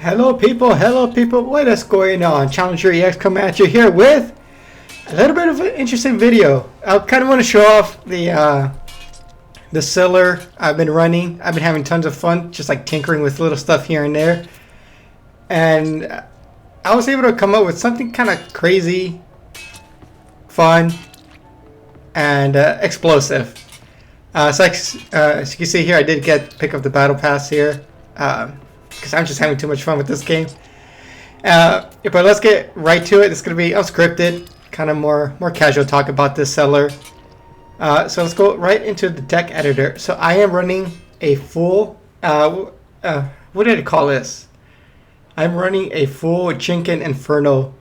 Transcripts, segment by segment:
Hello people, what is going on? Challenger EX coming at you here with a little bit of an interesting video. I kind of want to show off the Xelor I've been running. I've been having tons of fun, just like tinkering with little stuff here and there. And I was able to come up with something kind of crazy, fun, and explosive. As you can see here, I did pick up the battle pass here. Because I'm just having too much fun with this game. But let's get right to it. It's going to be unscripted, kind of more casual talk about this Xelor. So let's go right into the deck editor. So I am running a full, what did I call this? I'm running a full Jikan Inferno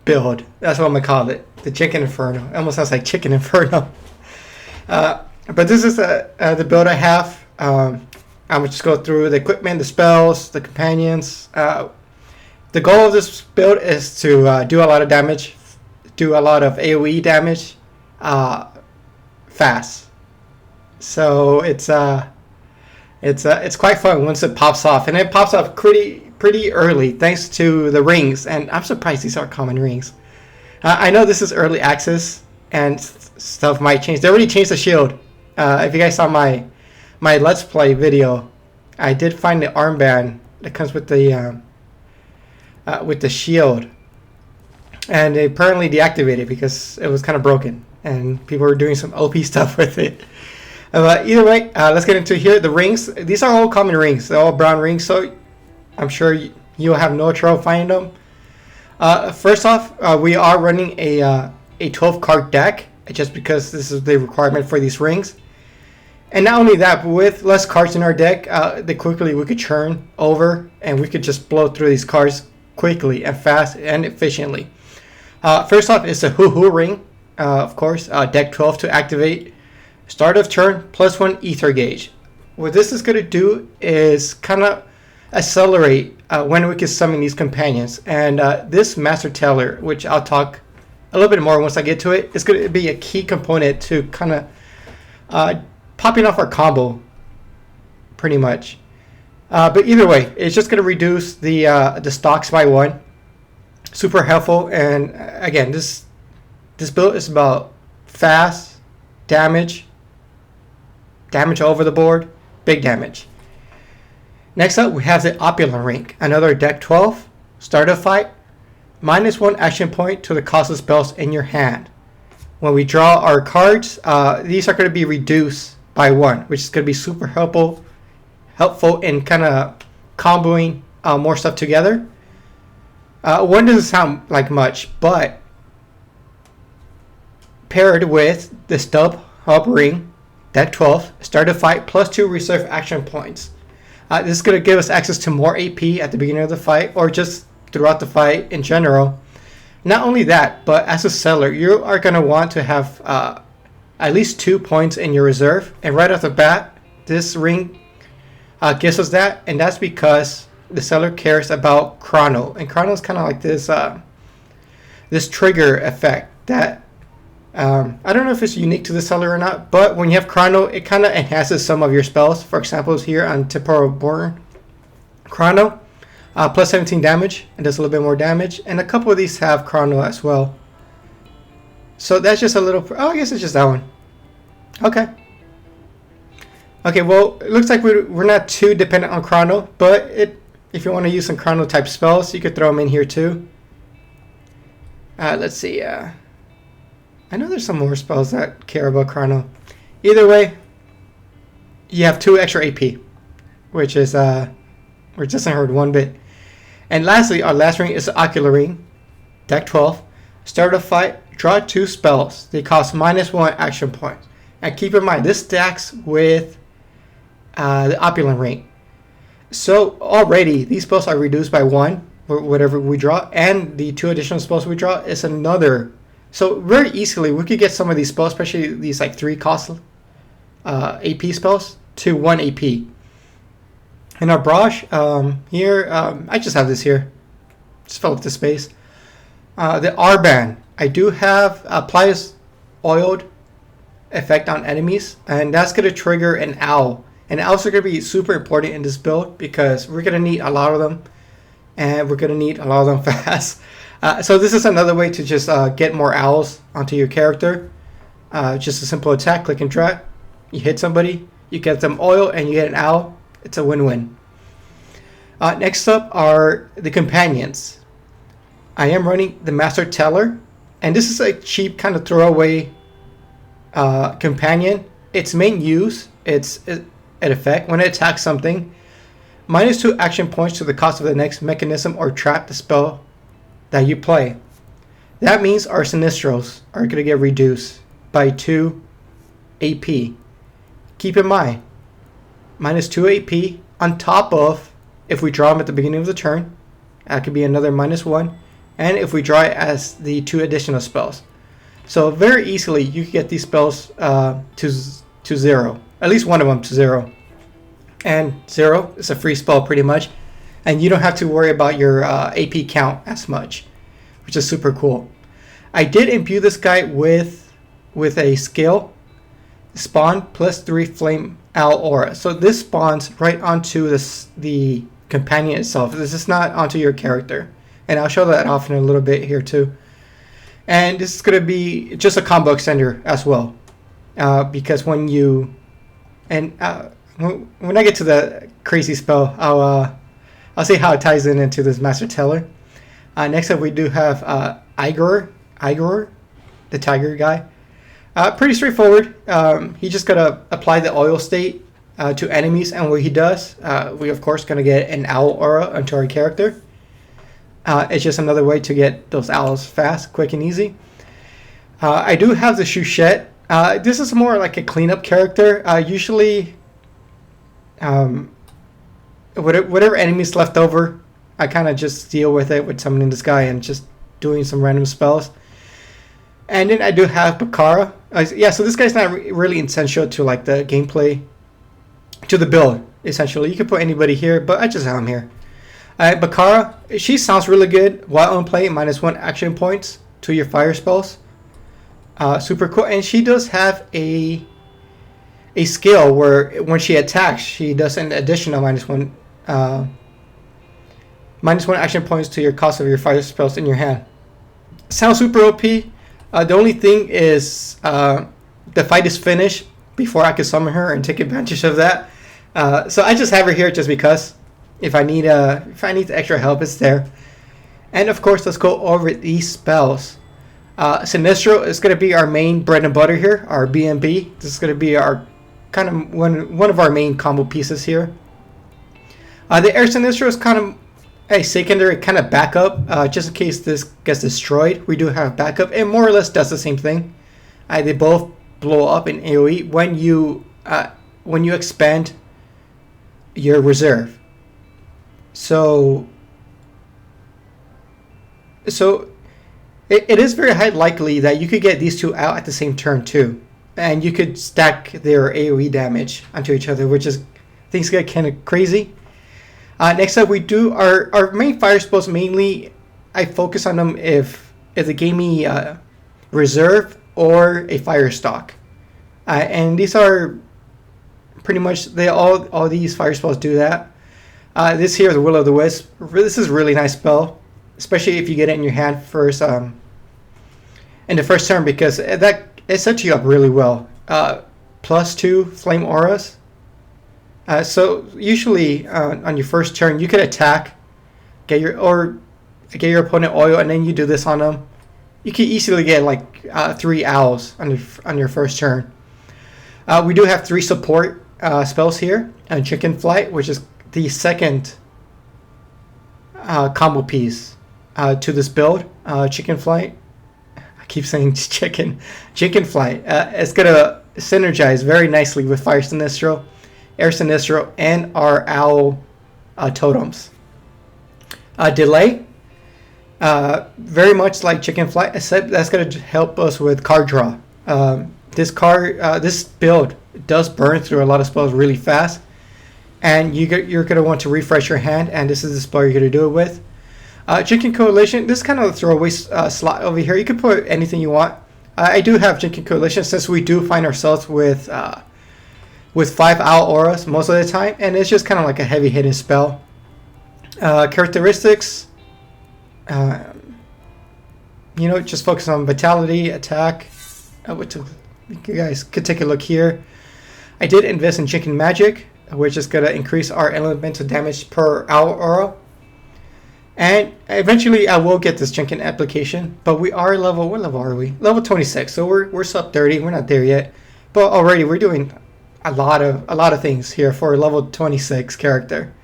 build. That's what I'm going to call it. The Jikan Inferno. It almost sounds like Chicken Inferno. But this is the build I have. I'm going to just go through the equipment, the spells, the companions. The goal of this build is to do a lot of damage, do a lot of AoE damage fast. So it's quite fun once it pops off, and it pops off pretty early thanks to the rings. And I'm surprised these are common rings. I know this is early access and stuff might change. They already changed the shield. If you guys saw my Let's Play video, I did find the armband that comes with the shield, and they apparently deactivated because it was kind of broken and people were doing some OP stuff with it. But either way, let's get into here. The rings, these are all common rings. They're all brown rings, so I'm sure you'll have no trouble finding them. First off, we are running a 12 card deck just because this is the requirement for these rings. And not only that, but with less cards in our deck, quickly we could churn over and we could just blow through these cards quickly and fast and efficiently. First off is the Hoo ring, of course, deck 12 to activate. Start of turn, +1 ether gauge. What this is going to do is kind of accelerate when we can summon these companions. And this Master Teller, which I'll talk a little bit more once I get to it, is going to be a key component to kind of popping off our combo, pretty much. But either way, it's just going to reduce the stocks by 1. Super helpful. And again, this build is about fast damage over the board, big damage. Next up, we have the Opulent Ring, another deck 12. Start a fight, -1 action point to the cost of spells in your hand. When we draw our cards, these are going to be reduced by 1, which is going to be super helpful in kind of comboing more stuff together. 1 doesn't sound like much, but paired with the Stub Hub Ring, deck 12, start a fight, +2 reserve action points. This is going to give us access to more AP at the beginning of the fight, or just throughout the fight in general. Not only that, but as a Xelor, you are going to want to have at least 2 points in your reserve, and right off the bat, this ring gives us that, and that's because the Xelor cares about Chrono, and Chrono is kind of like this trigger effect that I don't know if it's unique to the Xelor or not, but when you have Chrono, it kind of enhances some of your spells. For example, here on Temporal Born Chrono, +17 damage, and does a little bit more damage, and a couple of these have Chrono as well. So that's just a little... Oh, I guess it's just that one. Okay. Okay, well, it looks like we're not too dependent on Chrono, but if you want to use some Chrono type spells, you could throw them in here too. Let's see. I know there's some more spells that care about Chrono. Either way, you have 2 extra AP, which doesn't hurt one bit. And lastly, our last ring is the Ocular Ring, deck 12. Start a fight, draw 2 spells. They cost -1 action points. And keep in mind, this stacks with the Opulent Ring. So already, these spells are reduced by 1, whatever we draw. And the 2 additional spells we draw is another. So very easily, we could get some of these spells, especially these like 3 cost AP spells, to 1 AP. And our brush, here, I just have this here. Just fill up the space. The R-Band, I do have applies oiled effect on enemies, and that's going to trigger an owl. And owls are going to be super important in this build because we're going to need a lot of them and we're going to need a lot of them fast. So this is another way to just get more owls onto your character. Just a simple attack, click and drag. You hit somebody, you get them oil, and you get an owl. It's a win-win. Next up are the companions. I am running the Master Teller, and this is a cheap kind of throwaway companion. Its main use, its effect, when it attacks something, -2 action points to the cost of the next mechanism or trap the spell that you play. That means our Sinistros are going to get reduced by 2 AP. Keep in mind, -2 AP on top of, if we draw them at the beginning of the turn, that could be another -1, and if we draw it as the 2 additional spells. So very easily you can get these spells to 0, at least one of them to 0. And 0 is a free spell pretty much, and you don't have to worry about your AP count as much, which is super cool. I did imbue this guy with a skill, spawn +3 flame owl aura. So this spawns right onto the companion itself. This is not onto your character, and I'll show that off in a little bit here too. And this is going to be just a combo extender as well, because when you when I get to the crazy spell, I'll see how it ties into this Master Teller. Next up, we do have Igor, the tiger guy. Pretty straightforward. He just gotta apply the oil state to enemies, and what he does, we of course gonna get an owl aura onto our character. It's just another way to get those owls fast, quick, and easy. I do have the Chouchette. This is more like a cleanup character. Usually, whatever enemies left over, I kind of just deal with it with summoning this guy and just doing some random spells. And then I do have Bakara. Yeah, so this guy's not really essential to like the gameplay, to the build, essentially. You can put anybody here, but I just have him here. Bakara, she sounds really good while on play, -1 action points to your fire spells. Super cool. And she does have a skill where when she attacks, she does an additional -1 action points to your cost of your fire spells in your hand. Sounds super OP. The only thing is the fight is finished before I can summon her and take advantage of that. So I just have her here just because if I need the extra help, it's there. And of course, let's go over these spells. Sinistro is going to be our main bread and butter here, our BNB. This is going to be our kind of one of our main combo pieces here. The Air Sinistro is kind of a secondary kind of backup, just in case this gets destroyed. We do have backup, and more or less does the same thing. They both blow up in AoE when you expand your reserve. So it is very high likely that you could get these two out at the same turn too, and you could stack their AoE damage onto each other, which is things get kind of crazy. Next up, we do our main fire spells. Mainly, I focus on them if they gave me reserve or a fire stock, and these are pretty much all these fire spells do that. This here is Will of the Wisp. This is a really nice spell, especially if you get it in your hand first in the first turn, because it sets you up really well. +2 flame auras. So usually on your first turn, you could attack, get your opponent oil, and then you do this on them. You can easily get like 3 owls on your first turn. We do have 3 support spells here. Chicken Flight, which is the second combo piece to this build. Chicken Flight. I keep saying Chicken Flight. It's gonna synergize very nicely with Fire Sinistro, Air Sinistro, and our owl totems. Delay, very much like Chicken Flight, except that's going to help us with card draw. This build does burn through a lot of spells really fast, and you're going to want to refresh your hand, and this is the spell you're going to do it with. Jikan Coalition, this is kind of a throwaway slot over here. You can put anything you want. I do have Jikan Coalition since we do find ourselves with 5 owl auras most of the time, and it's just kind of like a heavy hitting spell. Characteristics. Just focus on vitality, attack. You guys could take a look here. I did invest in Jikan magic, which is going to increase our elemental damage per hour aura. And eventually I will get this Jikan application, but we are level, what level are we? Level 26, so we're sub 30, we're not there yet. But already we're doing a lot of things here for a level 26 character.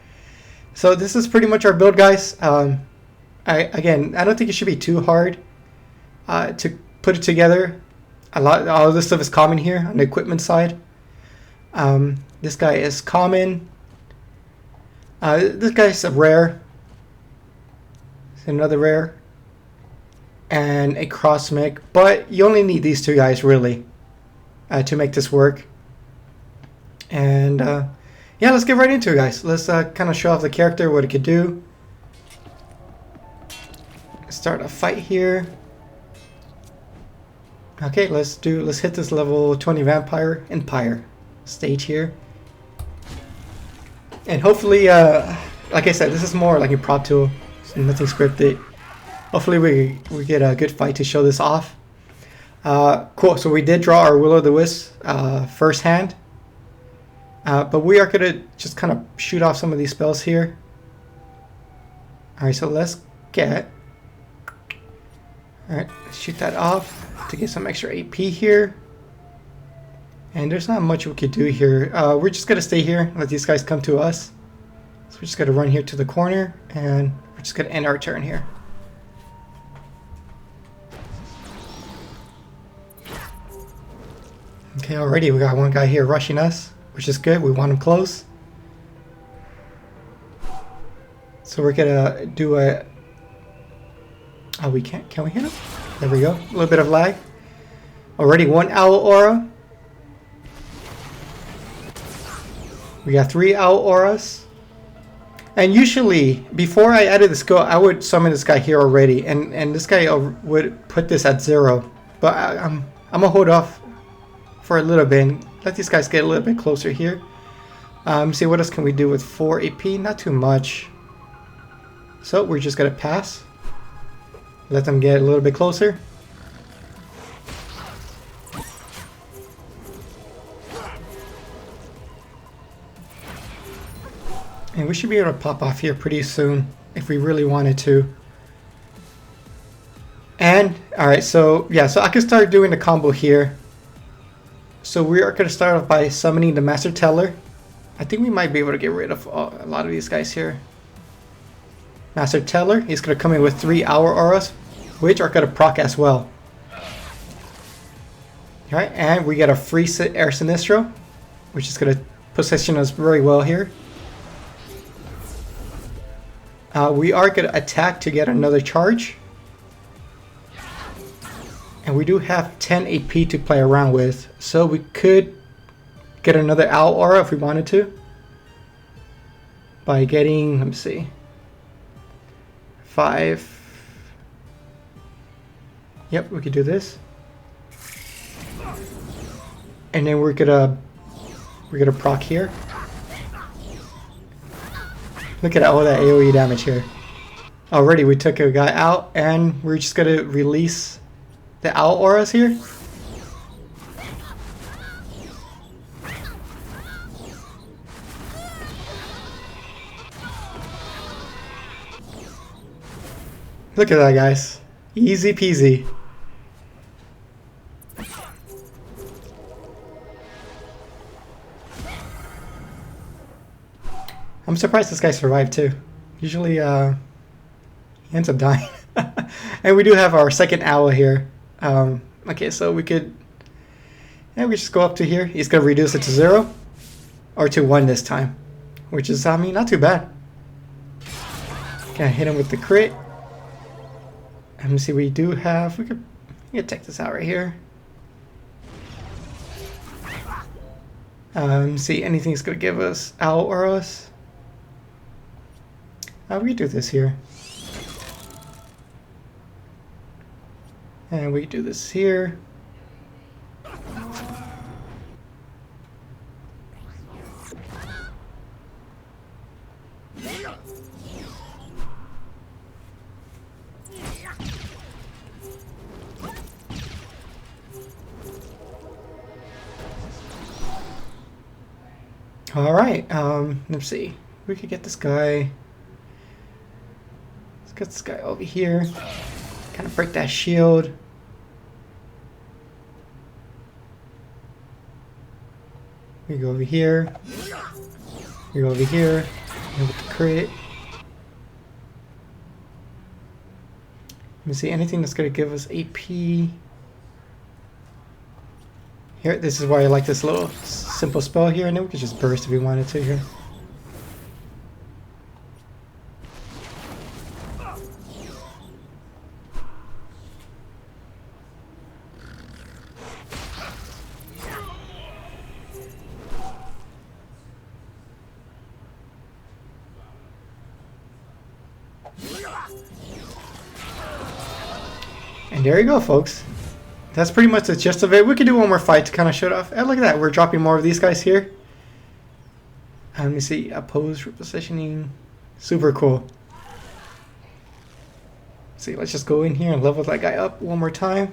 So this is pretty much our build, guys. I don't think it should be too hard to put it together. All of this stuff is common here on the equipment side. This guy is common. This guy's a rare. Another rare. And a cross mech. But you only need these two guys really to make this work. And yeah, let's get right into it, guys. Let's kind of show off the character, what it could do. Start a fight here. Okay, let's hit this level 20 vampire empire stage here. And hopefully, like I said, this is more like a prop tool, so nothing scripted. Hopefully we get a good fight to show this off. Cool, so we did draw our Will-O-the-Wisp first hand. But we are going to just kind of shoot off some of these spells here. Alright, so let's get... Alright, shoot that off to get some extra AP here. And there's not much we could do here. We're just going to stay here, let these guys come to us. So we're just going to run here to the corner, and we're just going to end our turn here. Okay, already we got one guy here rushing us, which is good. We want him close. So we're gonna do a... Oh, we can't. Can we hit him? There we go. A little bit of lag. Already one owl aura. We got 3 owl auras. And usually, before I added the skill, I would summon this guy here already, and this guy would put this at 0. But I'm gonna hold off for a little bit and let these guys get a little bit closer here. See what else can we do with 4 AP? Not too much. So we're just gonna pass. Let them get a little bit closer. And we should be able to pop off here pretty soon if we really wanted to. And alright, so yeah, so I can start doing the combo here. So we are going to start off by summoning the Master Teller. I think we might be able to get rid of a lot of these guys here. Master Teller, he's going to come in with 3 hour auras, which are going to proc as well. Alright, and we get a free Air Sinistro, which is going to position us very well here. We are going to attack to get another charge. And we do have 10 AP to play around with, so we could get another owl aura if we wanted to. By getting, let me see, 5. Yep, we could do this. And then we're gonna proc here. Look at all that AoE damage here. Already we took a guy out, and we're just gonna release the owl auras here. Look at that, guys. Easy peasy. I'm surprised this guy survived too. Usually he ends up dying. And we do have our second owl here. Okay, so we could... Yeah, we just go up to here. He's going to reduce it to 0. Or to 1 this time. Which is, I mean, not too bad. Gonna hit him with the crit. Let me see, we do have... We could take this out right here. See, anything's going to give us owl auras. We do this here. And we do this here. Alright, let's see. We could get this guy. Let's get this guy over here. Kind of break that shield. We go over here. We go over here. And with the crit. Let me see, anything that's going to give us AP. Here, this is why I like this little simple spell here, and then we could just burst if we wanted to here. And there you go, folks. That's pretty much the gist of it. We could do one more fight to kind of show it off. And look at that, we're dropping more of these guys here. Let me see, oppose repositioning. Super cool. See, let's just go in here and level that guy up one more time.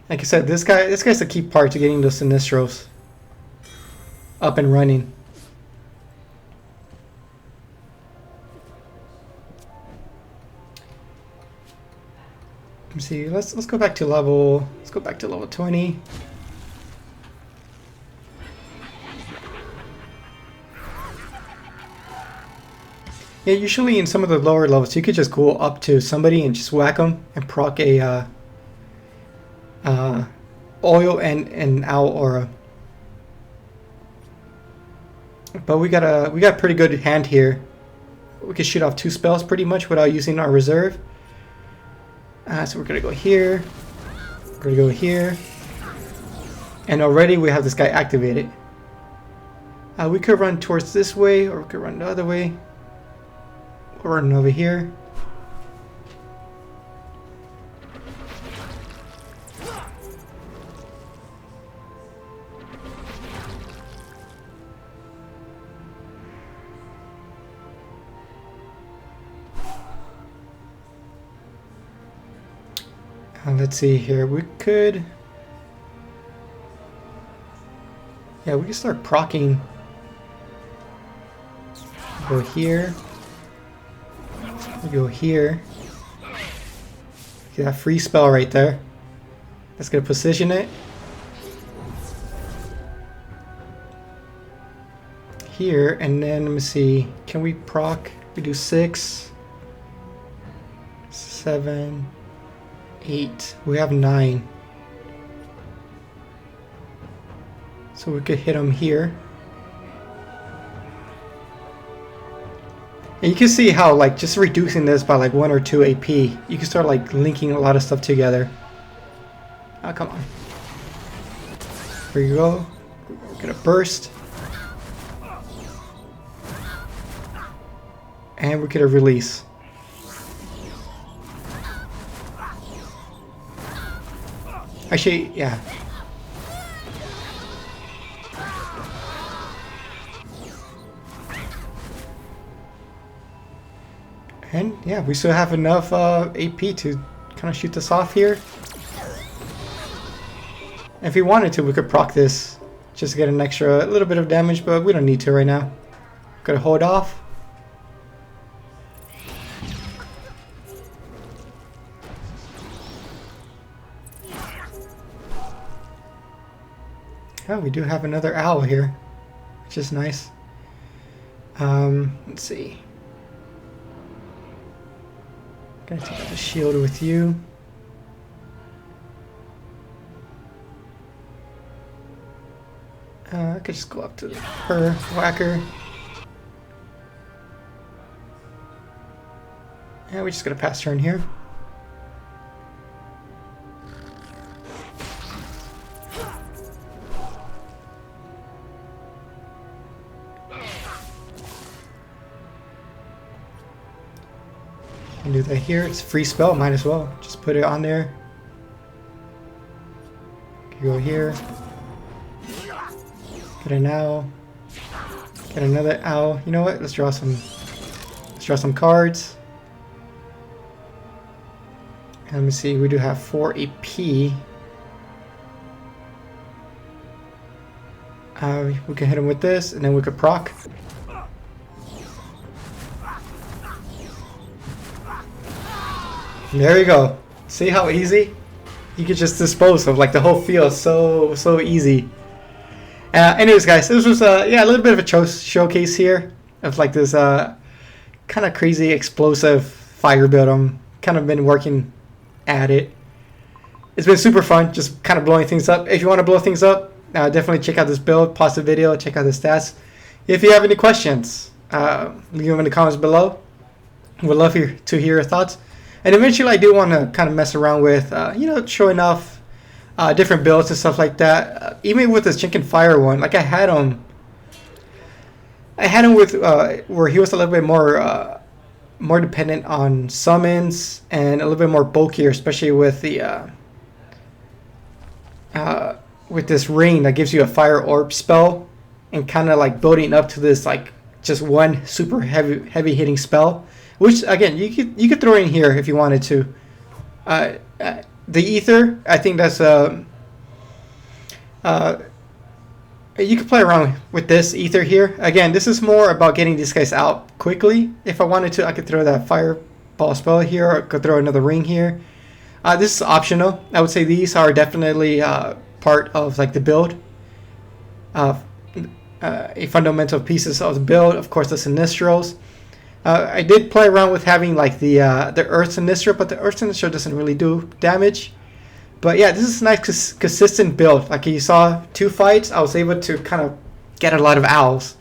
Like I said, this guy's the key part to getting those Sinistros up and running. Let me see. Let's go back to level. Let's go back to level 20. Yeah, usually in some of the lower levels, you could just go up to somebody and just whack them and proc a oil and owl aura. But we got a pretty good hand here. We could shoot off 2 spells pretty much without using our reserve. So we're gonna go here. We're gonna go here. And already we have this guy activated. We could run towards this way, or we could run the other way. We're running over here. Let's see here. We could. Yeah, we can start proccing. Go here. We go here. Get that free spell right there. That's gonna position it. Here, and then let me see. Can we proc? We do 6, 7, 8. We have 9. So we could hit him here. And you can see how, like, just reducing this by like 1 or 2 AP, you can start like linking a lot of stuff together. Oh, come on. Here you go. We're gonna burst. And we're gonna release. Actually, yeah. And yeah, we still have enough AP to kind of shoot this off here. If we wanted to, we could proc this just to get an extra little bit of damage, but we don't need to right now. Gotta hold off. Oh, we do have another owl here, which is nice. Let's see. Gonna take out the shield with you. I could just go up to her whacker. Yeah, we're just gonna pass turn here. Do that here. It's a free spell, might as well just put it on there. Go here. Get an owl. Get another owl. You know what? Let's draw some cards. And let me see. We do have 4 AP. We can hit him with this, and then we could proc. There you go. See how easy? You could just dispose of, like, the whole field so easy. Anyways, guys, this was yeah, a little bit of a showcase here of like this kind of crazy explosive fire build. I'm kind of been working at it. It's been super fun, just kind of blowing things up. If you want to blow things up, definitely check out this build, pause the video, check out the stats. If you have any questions, leave them in the comments below. We'd love to hear your thoughts. And eventually I do want to kind of mess around with, you know, showing off different builds and stuff like that. Even with this Jikan Fire one, like I had him with where he was a little bit more dependent on summons and a little bit more bulkier, especially with the with this ring that gives you a fire orb spell, and kind of like building up to this like just one super heavy hitting spell, which again you could throw in here if you wanted to. The ether, I think that's you can play around with this ether here. Again, this is more about getting these guys out quickly. If I wanted to, I could throw that fireball spell here, or I could throw another ring here. This is optional. I would say these are definitely part of like the build. A fundamental pieces of the build. Of course, the Sinistrals. I did play around with having like the Earth Sinistra, but the Earth Sinistra doesn't really do damage. But yeah, this is a nice consistent build. Like you saw, 2 fights, I was able to kind of get a lot of owls.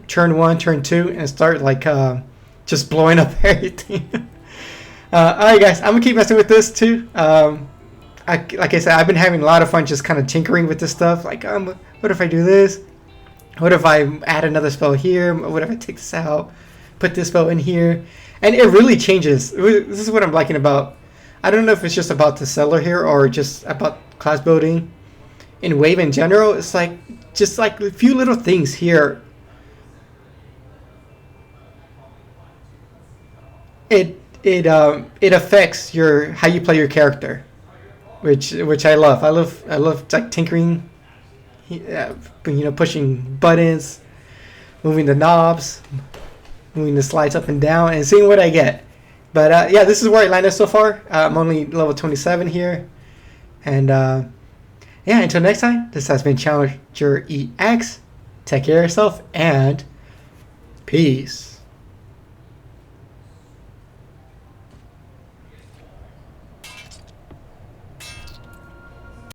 Turn 1, turn 2, and start like just blowing up everything. Alright guys, I'm going to keep messing with this too. Like I said, I've been having a lot of fun just kind of tinkering with this stuff. Like, what if I do this? What if I add another spell here? What if I take this out? Put this spell in here? And it really changes. This is what I'm liking about. I don't know if it's just about the Xelor here or just about class building in Waven in general. It's like just like a few little things here. It affects how you play your character, which I love. I love like tinkering, you know, pushing buttons, moving the knobs, moving the slides up and down, and seeing what I get. But yeah, this is where I landed so far. I'm only level 27 here. And yeah, until next time, this has been Challenger EX. Take care of yourself, and peace.